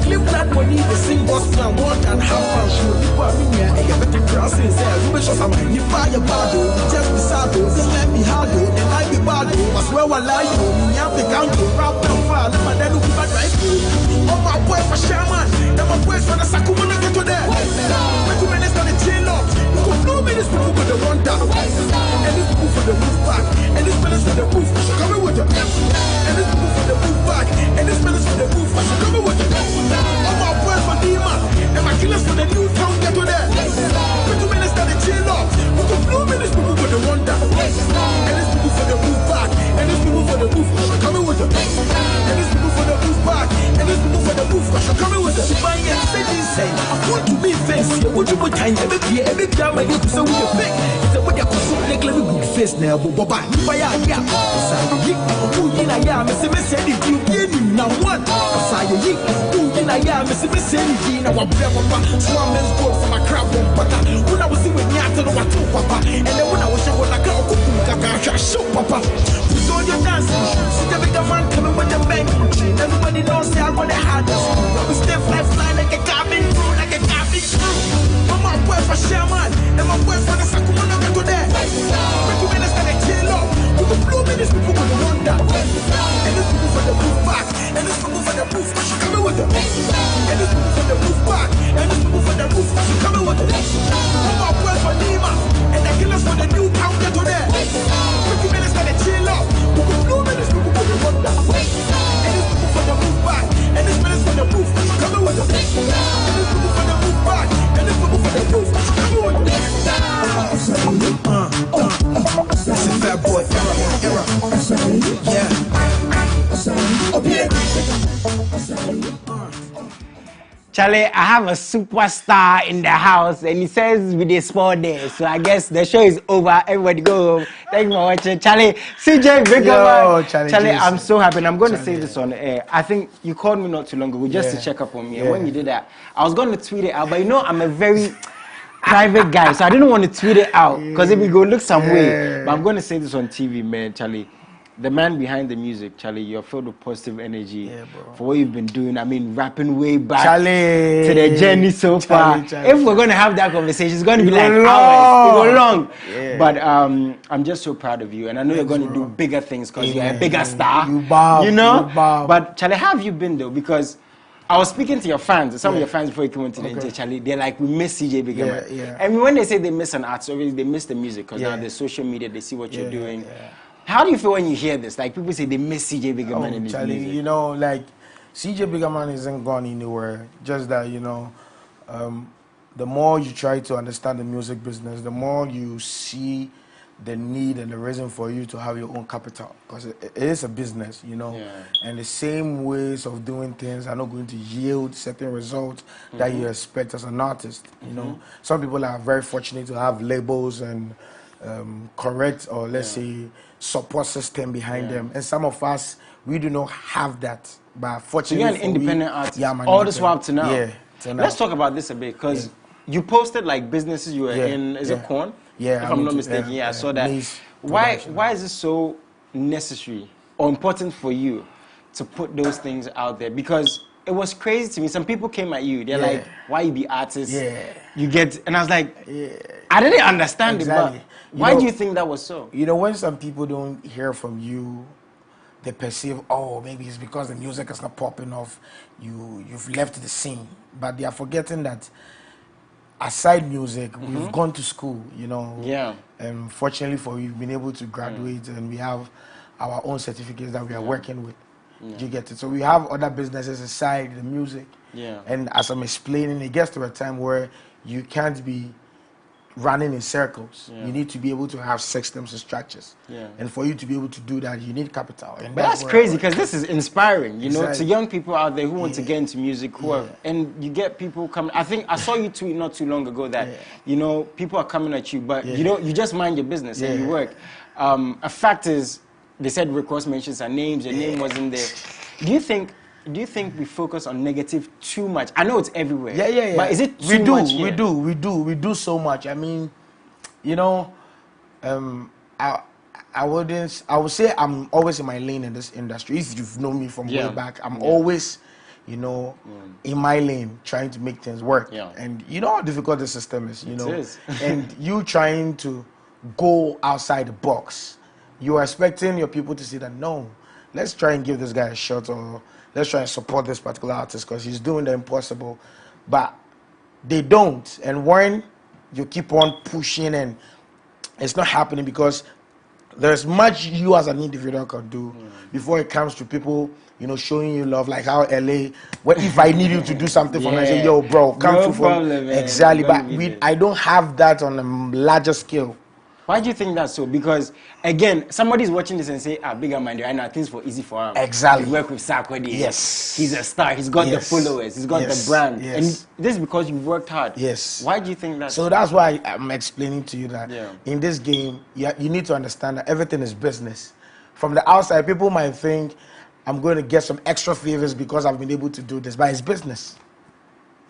Clip that money, the sing boss plan, more than half pound show. You are in here, and you better cross in there. You may show some money, fire bado, just beside you, then let me hard you, and I be bad. I swear I lie you, me have the count to rap and file, and then look back right through. Oh, my boy for Shaman, then my boys for the Sakumana get to there. But you minister the chain up, you could know me, this people could have run down. And buy and say this say, what to be fancy, what you put time, every time I get to say with your fake. It's a way to like let me good face now, but fire, yeah. Say, who in a yam, Miss Eddie, you now what? Say, who in a yam, Miss Eddie, now what? Swamman's board for my crab, but when I was in with Yata, what to Papa, and then when I was showing like a show Papa. Put on your dancing shoes, the bigger man coming with the bank. Everybody knows that I'm gonna have this. We stiff lifeline like a cabin crew, like a cabin crew. My boy for Sherman, and my boy for the Sakumana to there. Make you understand the chill up. With the blue minutes, people will wonder. And this people for the roof back, and this people for the roof, but she coming with them. And this people for the roof back, and this people for the roof, but she coming with them. My boy for Nima, and the killers for the new town to there. Make you understand the chill up. With the blue minutes, people will wonder. And this people for the roof back, and this minutes for the roof, but she coming with them. And this people for the roof back, and this people for the roof, but she coming with them. That's a fat boy era. Charlie, I have a superstar in the house and he says we did sport there. So I guess the show is over. Everybody go home. Thank you for watching. Charlie, CJ Biggerman. Charlie, I'm so happy. And I'm going to say this on the air. I think you called me not too long ago just to check up on me. And when you did that, I was going to tweet it out. But you know, I'm a very private guy. So I didn't want to tweet it out because it will go look some way. But I'm going to say this on TV, man, Charlie. The man behind the music, Charlie, you're filled with positive energy for what you've been doing. I mean, rapping way back to the journey so far. If we're going to have that conversation, it's going to be like hours. It go long. But I'm just so proud of you. And I know you're going to do bigger things because you're a bigger star. You know? But, Charlie, how have you been, though? Because I was speaking to your fans, some of your fans before you came into the interview, Charlie. They're like, we miss CJ Biggerman. And when they say they miss an artist, obviously they miss the music because now there's social media, they see what you're doing. How do you feel when you hear this? Like people say they miss CJ Biggerman in his music. You know, like CJ Biggerman isn't gone anywhere. Just that, you know, the more you try to understand the music business, the more you see the need and the reason for you to have your own capital. Because it is a business, you know. And the same ways of doing things are not going to yield certain results that you expect as an artist, you know. Some people are very fortunate to have labels and correct or let's say support system behind them, and some of us we do not have that. But fortunately, so you're an independent artist. All this while up to now. Let's talk about this a bit because you posted like businesses you were in. Is it Corn? If I'm not mistaken. I saw that. Why is it so necessary or important for you to put those things out there? Because it was crazy to me. Some people came at you. They're like, "Why you be artists? You get," and I was like, I didn't understand it. But why do you think that was so? You know, when some people don't hear from you, they perceive, oh, maybe it's because the music is not popping off. You've left the scene, but they are forgetting that aside music, we've gone to school. You know. And fortunately for you, we've been able to graduate, and we have our own certificates that we are working with. You get it? So we have other businesses aside the music. And as I'm explaining, it gets to a time where you can't be running in circles. You need to be able to have systems and structures. And for you to be able to do that, you need capital. And but that's crazy because this is inspiring, you know, to young people out there who want to get into music, and you get people coming. I think I saw you tweet not too long ago that, you know, people are coming at you, but you don't, you just mind your business and you work. A fact is, they said Rick Ross mentioned our names, your name wasn't there. Do you think we focus on negative too much? I know it's everywhere. But is it too much? We do so much. I mean, you know, I would say I'm always in my lane in this industry. If you've known me from way back, I'm always, you know, in my lane trying to make things work. And you know how difficult the system is, you know. It is. And you trying to go outside the box. You are expecting your people to say that, no, let's try and give this guy a shot, or let's try and support this particular artist because he's doing the impossible. But they don't. And when you keep on pushing and it's not happening, because there's much you as an individual can do before it comes to people, you know, showing you love, like how LA, what if I need you to do something for me, I say, yo, bro, come through for me. Exactly. But I don't have that on a larger scale. Why do you think that's so? Because again, somebody's watching this and say, Biggerman, I know things for easy for him. Exactly. He work with Sarkodie. Yes. He's a star. He's got the followers. He's got the brand. Yes. And this is because you've worked hard. Yes. Why do you think that's so? That's why I'm explaining to you that in this game, you need to understand that everything is business. From the outside, people might think I'm going to get some extra favors because I've been able to do this, but it's business.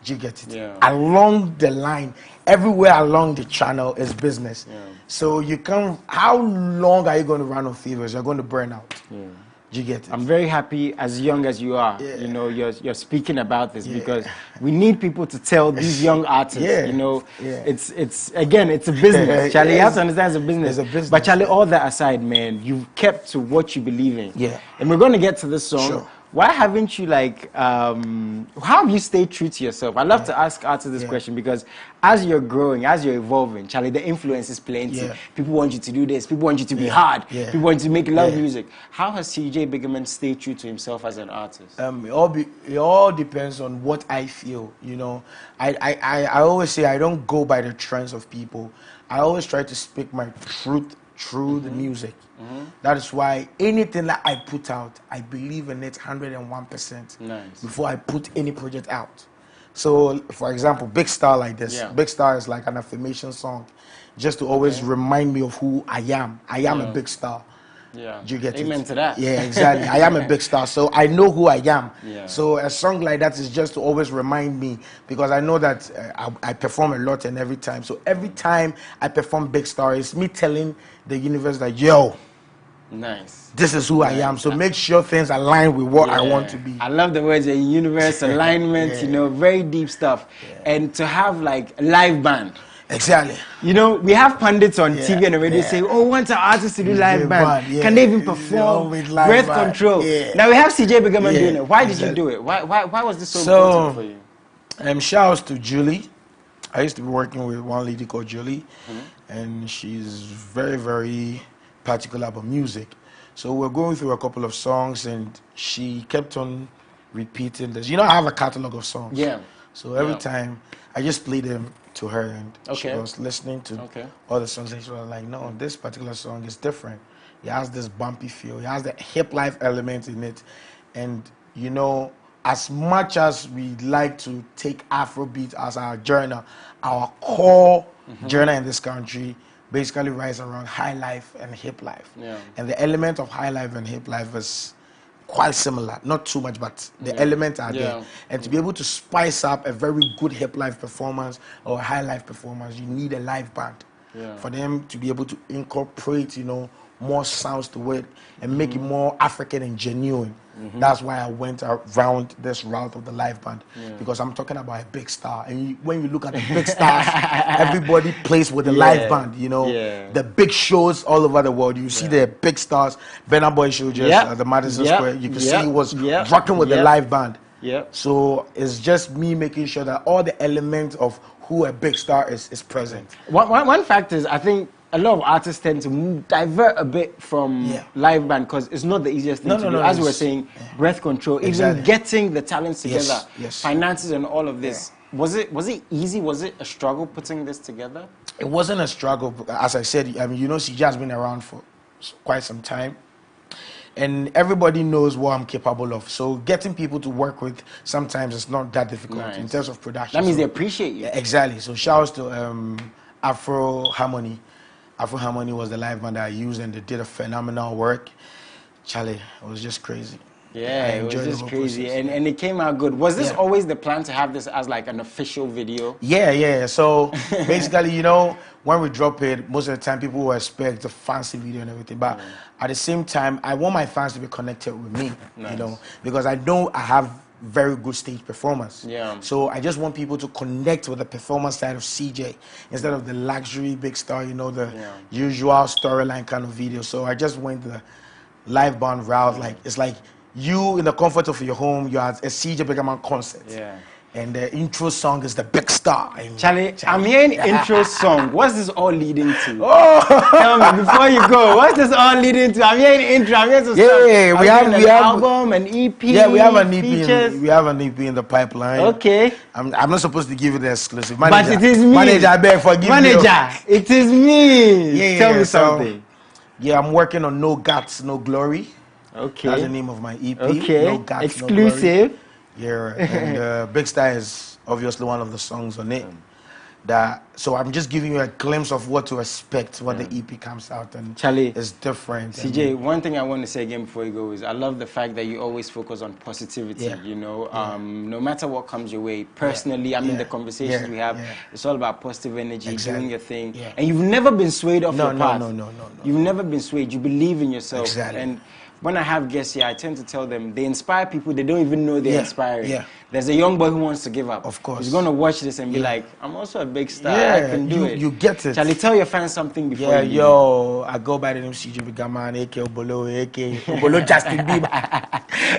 Do you get it? Yeah. Along the line, everywhere along the channel is business. Yeah. So you can't. How long are you going to run on favors? You're going to burn out. Yeah. Do you get it? I'm very happy, as young as you are, you know, you're speaking about this because we need people to tell these young artists, you know, it's again, it's a business. Charlie, you have to understand it's a business. It's a business. But Charlie, all that aside, man, you've kept to what you believe in. Yeah. And we're going to get to this song. Sure. Why haven't you how have you stayed true to yourself? I love to ask artists this question because as you're growing, as you're evolving, Charlie, the influence is plenty. Yeah. People want you to do this. People want you to be hard. Yeah. People want you to make love music. How has CJ Biggerman stayed true to himself as an artist? It all depends on what I feel. You know, I always say I don't go by the trends of people. I always try to speak my truth through the music. That is why anything that I put out, I believe in it 101% before I put any project out. So, for example, Big Star like this. Big Star is like an affirmation song, just to always remind me of who I am. I am a big star. Yeah. Do you get Amen to that. Yeah, exactly. I am a big star, so I know who I am. Yeah. So a song like that is just to always remind me, because I know that I perform a lot and every time. So every time I perform Big Star, it's me telling the universe that, yo, this is who I am. So make sure things align with what I want to be. I love the words, universe, alignment, you know, very deep stuff. And to have like a live band. Exactly. You know, we have pundits on TV and the radio say, oh, want an artist to do live band? Can they even perform? Breath control. Now we have CJ Biggerman doing it. Why did you do it? Why was this so important for you? Shout outs to Julie. I used to be working with one lady called Julie, and she's very, very particular about music. So we're going through a couple of songs, and she kept on repeating this. You know, I have a catalog of songs. Yeah. So every time I just played them to her, and she was listening to all the songs, and she was like, no, this particular song is different. It has this bumpy feel. It has the hip life element in it. And, you know, as much as we like to take Afrobeat as our journal, our core journal in this country basically rides around high life and hip life. Yeah. And the element of high life and hip life is quite similar, not too much, but the elements are there. And to be able to spice up a very good hip life performance or a high life performance, you need a live band for them to be able to incorporate, you know, more sounds to it and make it more African and genuine. That's why I went around this route of the live band, because I'm talking about a big star. And when you look at the big stars, everybody plays with the live band, you know. The big shows all over the world, you see the big stars. Burna Boy showed just at the Madison Square. You can see he was rocking with the live band. So it's just me making sure that all the elements of who a big star is present. One fact is, I think a lot of artists tend to divert a bit from live band because it's not the easiest thing to do. As we were saying, breath control, even getting the talents together, finances and all of this. Was it easy? Was it a struggle putting this together? It wasn't a struggle. As I said, I mean, you know, CJ has been around for quite some time. And everybody knows what I'm capable of. So getting people to work with sometimes it's not that difficult in terms of production. That means they appreciate you. Exactly. So shout outs to Afro Harmony. Afro Harmony was the live band that I used, and they did a phenomenal work. Charlie, it was just crazy. Yeah, it was just crazy. And it came out good. Was this always the plan to have this as like an official video? Yeah. So basically, you know, when we drop it, most of the time people will expect the fancy video and everything. But at the same time, I want my fans to be connected with me, you know, because I know I have very good stage performance. So I just want people to connect with the performance side of CJ instead of the luxury big star, you know, the usual storyline kind of video. So I just went the live band route. Like, it's like you in the comfort of your home, you're at a CJ Biggerman concert. And the intro song is the Big Star. Charlie, I'm hearing intro song. What's this all leading to? Oh, tell me before you go. What's this all leading to? I'm hearing intro. I'm hearing some stuff. Yeah, we have an album, an EP. Yeah, we have an EP. We have an EP in the pipeline. Okay. I'm not supposed to give it the exclusive. Manager, but it is me. Manager, I beg forgive me. Manager, it is me. Yeah, tell me something. Yeah, I'm working on No Guts, No Glory. Okay. That's the name of my EP. Okay. No Guts, exclusive. No Glory. Yeah, and Big Star is obviously one of the songs on it. So I'm just giving you a glimpse of what to expect when the EP comes out, and Charlie, it's different. CJ, one thing I want to say again before you go is I love the fact that you always focus on positivity. Yeah. You know, no matter what comes your way. Personally, I mean, the conversations we have, it's all about positive energy, doing your thing, and you've never been swayed off your path. No. You've never been swayed. You believe in yourself. Exactly. And when I have guests here, I tend to tell them they inspire people they don't even know they're inspiring. Yeah. There's a young boy who wants to give up. Of course. He's going to watch this and be like, I'm also a big star. I can do it. You get it. Shall I tell your fans something before you I go by the name CJ Biggerman, a.k.a. Obolo Justin Bieber.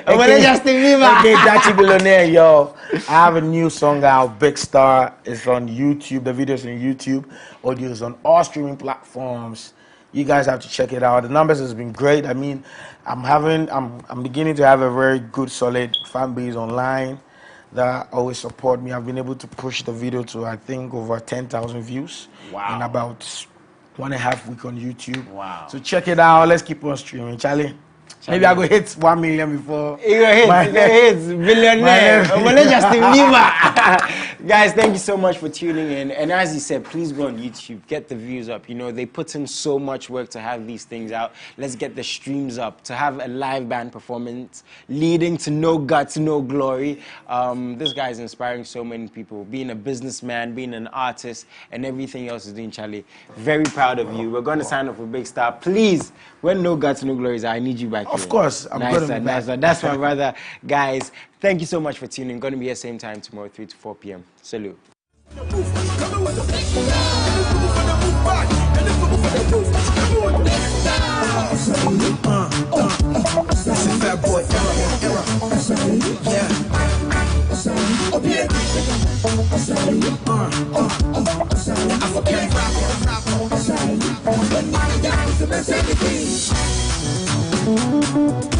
Obolo Justin Bieber. A.k.a. Dachi Billionaire, yo. I have a new song out, Big Star. It's on YouTube. The video's on YouTube. Audio is on all streaming platforms. You guys have to check it out. The numbers has been great. I mean, I'm beginning to have a very good, solid fan base online that always support me. I've been able to push the video to, I think, over 10,000 views in about 1.5 weeks on YouTube. Wow. So check it out. Let's keep on streaming. Charlie. Maybe I go hit 1 million before. You go hit billionaire. Justin Bieber. Guys, thank you so much for tuning in. And as he said, please go on YouTube, get the views up. You know, they put in so much work to have these things out. Let's get the streams up, to have a live band performance leading to No Guts, No Glory. This guy is inspiring so many people. Being a businessman, being an artist, and everything else is doing, Charlie. Very proud of you. We're going to sign up for Big Star. Please, when No Guts, No Glory is out, I need you back. Of course, I'm going to be back. That's my brother. Guys, thank you so much for tuning in. Going to be here same time tomorrow, 3 to 4 p.m. Salute. African